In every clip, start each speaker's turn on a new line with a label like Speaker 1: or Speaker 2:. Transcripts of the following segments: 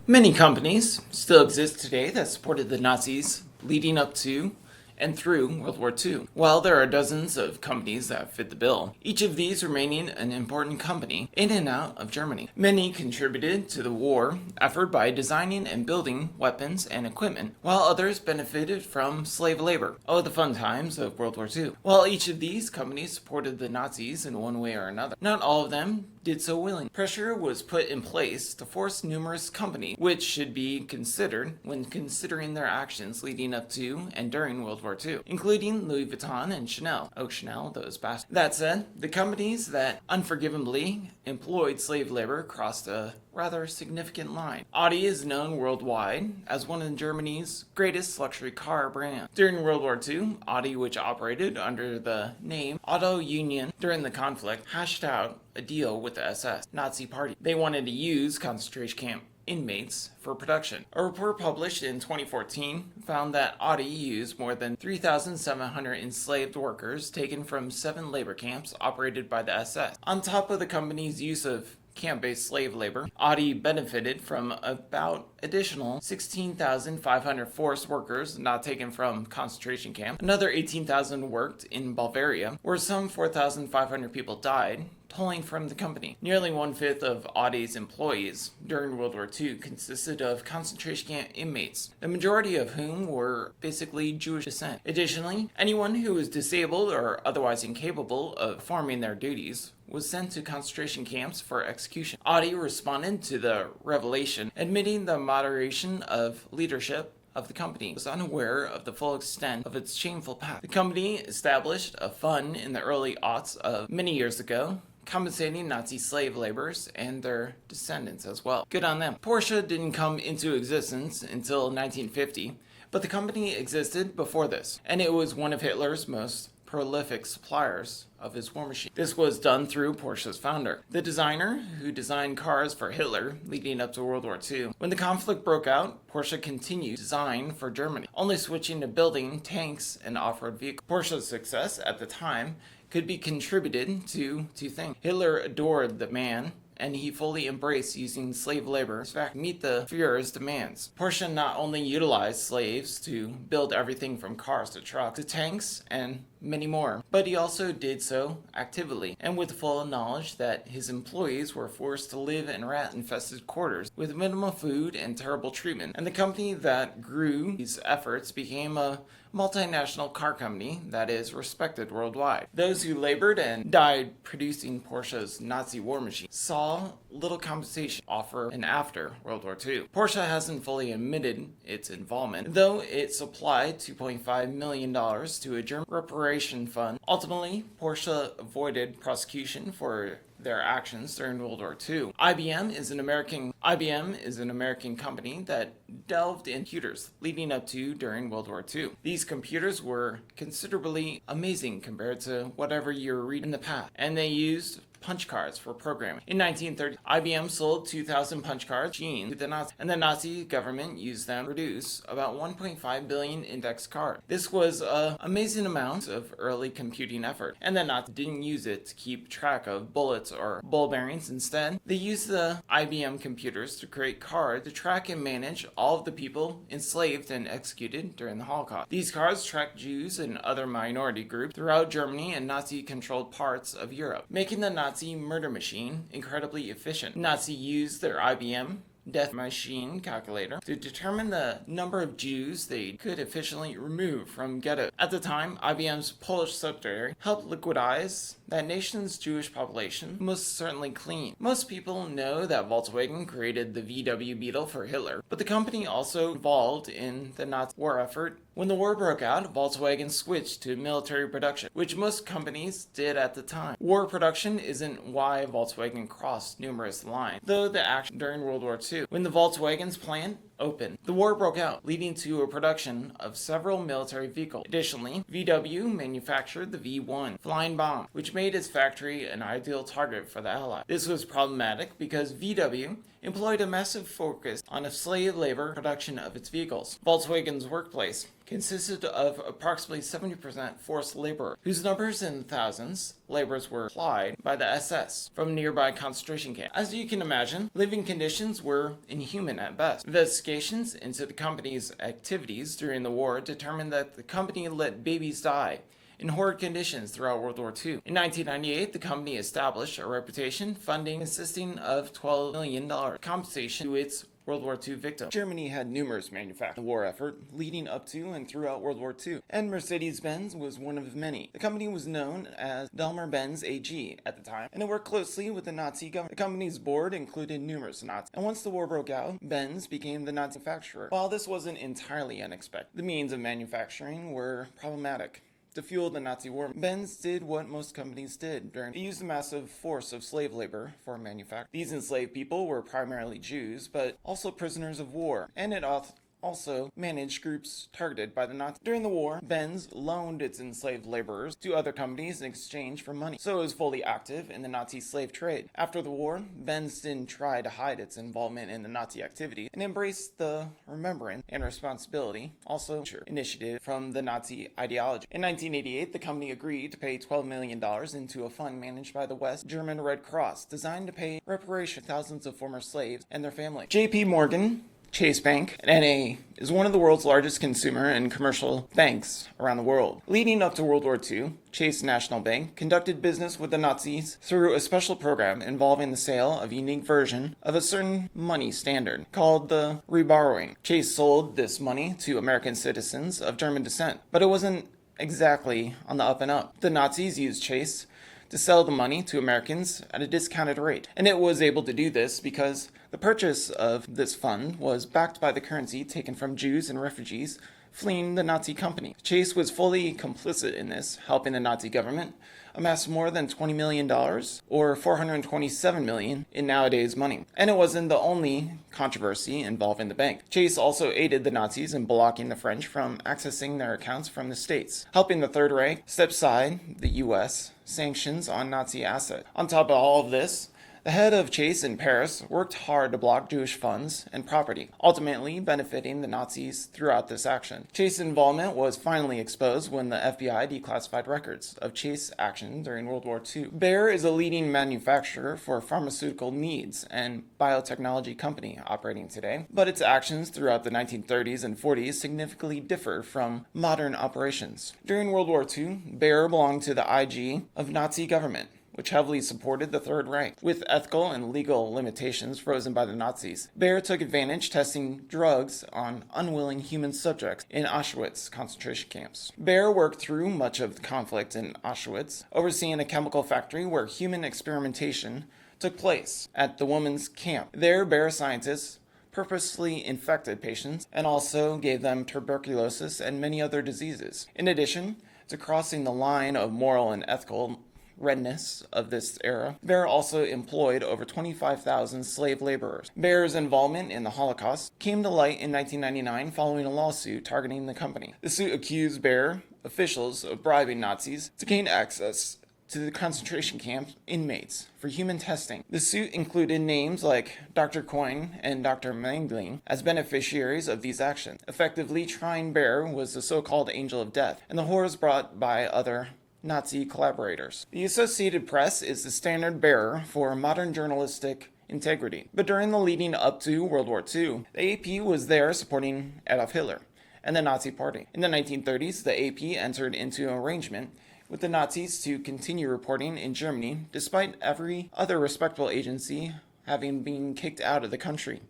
Speaker 1: Many companies still exist today that supported the Nazis leading up to and through World War II. While there are dozens of companies that fit the bill, each of these remaining an important company in and out of Germany. Many contributed to the war effort by designing and building weapons and equipment, while others benefited from slave labor. Oh, the fun times of World War II. While each of these companies supported the Nazis in one way or another, not all of them did so willingly. Pressure was put in place to force numerous companies, which should be considered when considering their actions leading up to and during World War II, including Louis Vuitton and Chanel. Oh, Chanel, those bastards. That said, the companies that unforgivably employed slave labor crossed a rather significant line. Audi is known worldwide as one of Germany's greatest luxury car brands. During World War II, Audi, which operated under the name Auto Union during the conflict, hashed out a deal with the SS Nazi Party. They wanted to use concentration camp inmates for production. A report published in 2014 found that Audi used more than 3,700 enslaved workers taken from 7 labor camps operated by the SS. On top of the company's use of camp-based slave labor, Audi benefited from about additional 16,500 forced workers not taken from concentration camp. Another 18,000 worked in Bavaria, where some 4,500 people died, pulling from the company. Nearly 1/5 of Audi's employees during World War II consisted of concentration camp inmates, the majority of whom were basically Jewish descent. Additionally, anyone who was disabled or otherwise incapable of performing their duties was sent to concentration camps for execution. Audi responded to the revelation, admitting the moderation of leadership of the company was unaware of the full extent of its shameful past. The company established a fund in the early aughts of many years ago, compensating Nazi slave laborers and their descendants as well. Good on them. Porsche didn't come into existence until 1950, but the company existed before this, and it was one of Hitler's most prolific suppliers of his war machine. This was done through Porsche's founder, the designer who designed cars for Hitler leading up to World War II. When the conflict broke out, Porsche continued to design for Germany, only switching to building tanks and off-road vehicles. Porsche's success at the time could be contributed to two things. Hitler adored the man, and he fully embraced using slave labor to meet the Führer's demands. Porsche not only utilized slaves to build everything from cars to trucks to tanks and many more, but he also did so actively and with full knowledge that his employees were forced to live in rat-infested quarters with minimal food and terrible treatment. And the company that grew these efforts became a multinational car company that is respected worldwide. Those who labored and died producing Porsche's Nazi war machine saw little compensation offer and after World War II. Porsche hasn't fully admitted its involvement, though it supplied $2.5 million to a German reparation fund. Ultimately, Porsche avoided prosecution for their actions during World War II. IBM is an American company that delved in computers leading up to during World War II. These computers were considerably amazing compared to whatever you were reading in the past, and they used punch cards for programming. In 1930, IBM sold 2,000 punch card machines to the Nazis, and the Nazi government used them to produce about 1.5 billion index cards. This was an amazing amount of early computing effort, and the Nazis didn't use it to keep track of bullets or ball bearings. Instead, they used the IBM computers to create cards to track and manage all of the people enslaved and executed during the Holocaust. These cards tracked Jews and other minority groups throughout Germany and Nazi-controlled parts of Europe, making the Nazi murder machine incredibly efficient. Nazis used their IBM death machine calculator to determine the number of Jews they could efficiently remove from ghettos. At the time, IBM's Polish subsidiary helped liquidize that nation's Jewish population, most certainly clean. Most people know that Volkswagen created the VW Beetle for Hitler, but the company also involved in the Nazi war effort. When the war broke out, Volkswagen switched to military production, which most companies did at the time. War production isn't why Volkswagen crossed numerous lines, though the action during World War II, when the Volkswagen's plant open. The war broke out, leading to a production of several military vehicles. Additionally, VW manufactured the V1 flying bomb, which which made his factory an ideal target for the Allies. This was problematic because VW employed a massive focus on slave labor production of its vehicles. Volkswagen's workplace consisted of approximately 70% forced labor, whose numbers in thousands laborers were applied by the SS from nearby concentration camps. As you can imagine, living conditions were inhuman at best. Investigations into the company's activities during the war determined that the company let babies die in horrid conditions throughout World War II. In 1998, the company established a reputation funding consisting of $12 million compensation to its World War II victims. Germany had numerous manufacturing war effort leading up to and throughout World War II, and Mercedes-Benz was one of many. The company was known as Daimler-Benz AG at the time, and it worked closely with the Nazi government. The company's board included numerous Nazis, and once the war broke out, Benz became the Nazi manufacturer. While this wasn't entirely unexpected, the means of manufacturing were problematic. To fuel the Nazi war, Benz did what most companies did. They used a massive force of slave labor for manufacturing. These enslaved people were primarily Jews, but also prisoners of war, and it also managed groups targeted by the Nazis. During the war, Benz loaned its enslaved laborers to other companies in exchange for money, so it was fully active in the Nazi slave trade. After the war, Benz didn't try to hide its involvement in the Nazi activity and embraced the remembrance and responsibility, also initiative from the Nazi ideology. In 1988, the company agreed to pay $12 million into a fund managed by the West German Red Cross, designed to pay reparation to thousands of former slaves and their families. J.P. Morgan Chase Bank, N.A., is one of the world's largest consumer and commercial banks around the world. Leading up to World War II, Chase National Bank conducted business with the Nazis through a special program involving the sale of a unique version of a certain money standard called the reborrowing. Chase sold this money to American citizens of German descent, but it wasn't exactly on the up and up. The Nazis used Chase to sell the money to Americans at a discounted rate. And it was able to do this because the purchase of this fund was backed by the currency taken from Jews and refugees fleeing the Nazi company. Chase was fully complicit in this, helping the Nazi government amass more than $20 million, or $427 million in nowadays money. And it wasn't the only controversy involving the bank. Chase also aided the Nazis in blocking the French from accessing their accounts from the States, helping the Third Reich step aside the U.S. sanctions on Nazi assets. On top of all of this, the head of Chase in Paris worked hard to block Jewish funds and property, ultimately benefiting the Nazis throughout this action. Chase's involvement was finally exposed when the FBI declassified records of Chase action during World War II. Bayer is a leading manufacturer for pharmaceutical needs and biotechnology company operating today, but its actions throughout the 1930s and 40s significantly differ from modern operations. During World War II, Bayer belonged to the IG of Nazi government, which heavily supported the Third Reich. With ethical and legal limitations frozen by the Nazis, Bayer took advantage testing drugs on unwilling human subjects in Auschwitz concentration camps. Bayer worked through much of the conflict in Auschwitz, overseeing a chemical factory where human experimentation took place at the women's camp. There, Bayer scientists purposely infected patients and also gave them tuberculosis and many other diseases. In addition to crossing the line of moral and ethical redness of this era, Bayer also employed over 25,000 slave laborers. Bayer's involvement in the Holocaust came to light in 1999 following a lawsuit targeting the company. The suit accused Bayer officials of bribing Nazis to gain access to the concentration camp inmates for human testing. The suit included names like Dr. Coyne and Dr. Mengling as beneficiaries of these actions. Effectively, trying Bayer was the so-called angel of death, and the horrors brought by other Nazi collaborators. The Associated Press is the standard bearer for modern journalistic integrity. But during the leading up to World War II, the AP was there supporting Adolf Hitler and the Nazi Party. In the 1930s, the AP entered into an arrangement with the Nazis to continue reporting in Germany despite every other respectable agency having been kicked out of the country.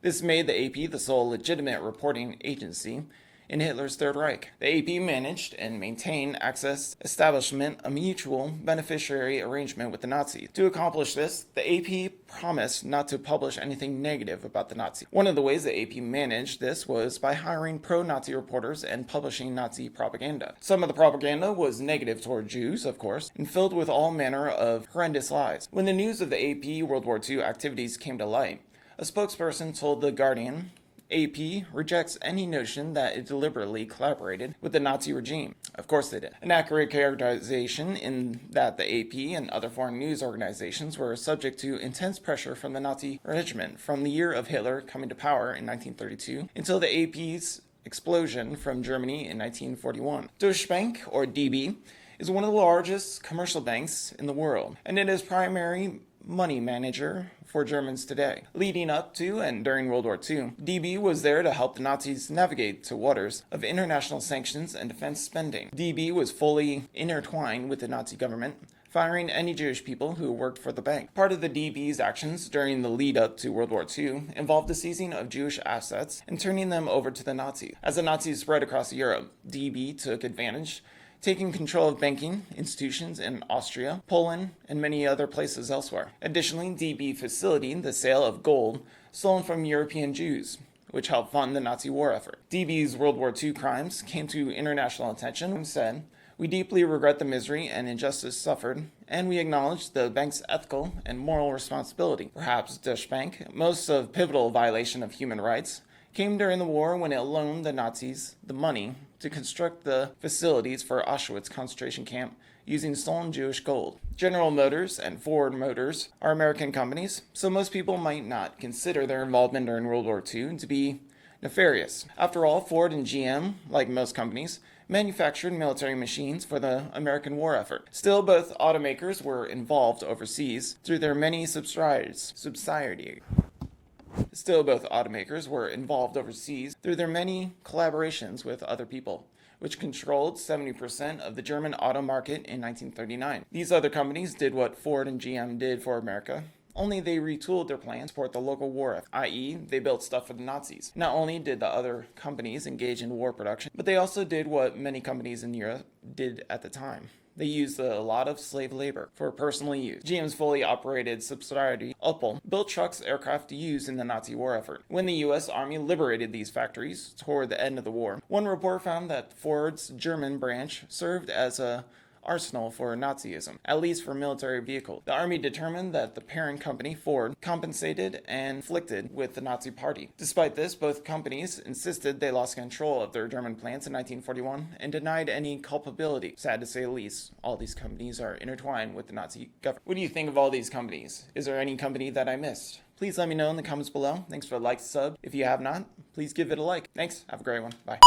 Speaker 1: This made the AP the sole legitimate reporting agency in Hitler's Third Reich. The AP managed and maintained access establishment a mutual beneficiary arrangement with the Nazis. To accomplish this, the AP promised not to publish anything negative about the Nazis. One of the ways the AP managed this was by hiring pro-Nazi reporters and publishing Nazi propaganda. Some of the propaganda was negative toward Jews, of course, and filled with all manner of horrendous lies. When the news of the AP World War II activities came to light, a spokesperson told The Guardian AP rejects any notion that it deliberately collaborated with the Nazi regime. Of course they did. An accurate characterization in that the AP and other foreign news organizations were subject to intense pressure from the Nazi regime from the year of Hitler coming to power in 1932 until the AP's explosion from Germany in 1941. Deutsche Bank, or DB, is one of the largest commercial banks in the world, and it is primary money manager for Germans today. Leading up to and during World War II, DB was there to help the Nazis navigate to waters of international sanctions and defense spending. DB was fully intertwined with the Nazi government, firing any Jewish people who worked for the bank. Part of the DB's actions during the lead up to World War II involved the seizing of Jewish assets and turning them over to the Nazis. As the Nazis spread across Europe, DB took advantage, taking control of banking institutions in Austria, Poland, and many other places elsewhere. Additionally, DB facilitated the sale of gold stolen from European Jews, which helped fund the Nazi war effort. DB's World War II crimes came to international attention and said, "We deeply regret the misery and injustice suffered, and we acknowledge the bank's ethical and moral responsibility." Perhaps Deutsche Bank, most of pivotal violation of human rights, came during the war when it loaned the Nazis the money to construct the facilities for Auschwitz concentration camp using stolen Jewish gold. General Motors and Ford Motors are American companies, so most people might not consider their involvement during World War II to be nefarious. After all, Ford and GM, like most companies, manufactured military machines for the American war effort. Still, both automakers were involved overseas through their many subsidiaries. Still, both automakers were involved overseas through their many collaborations with other people, which controlled 70% of the German auto market in 1939. These other companies did what Ford and GM did for America, only they retooled their plans to support the local war effort, i.e., they built stuff for the Nazis. Not only did the other companies engage in war production, but they also did what many companies in Europe did at the time. They used a lot of slave labor for personal use. GM's fully operated subsidiary, Opel, built trucks, aircraft to use in the Nazi war effort. When the U.S. Army liberated these factories toward the end of the war, one report found that Ford's German branch served as a arsenal for Nazism, at least for military vehicles. The Army determined that the parent company, Ford, compensated and conflicted with the Nazi Party. Despite this, both companies insisted they lost control of their German plants in 1941 and denied any culpability. Sad to say the least, all these companies are intertwined with the Nazi government. What do you think of all these companies? Is there any company that I missed? Please let me know in the comments below. Thanks for the like, sub. If you have not, please give it a like. Thanks. Have a great one. Bye.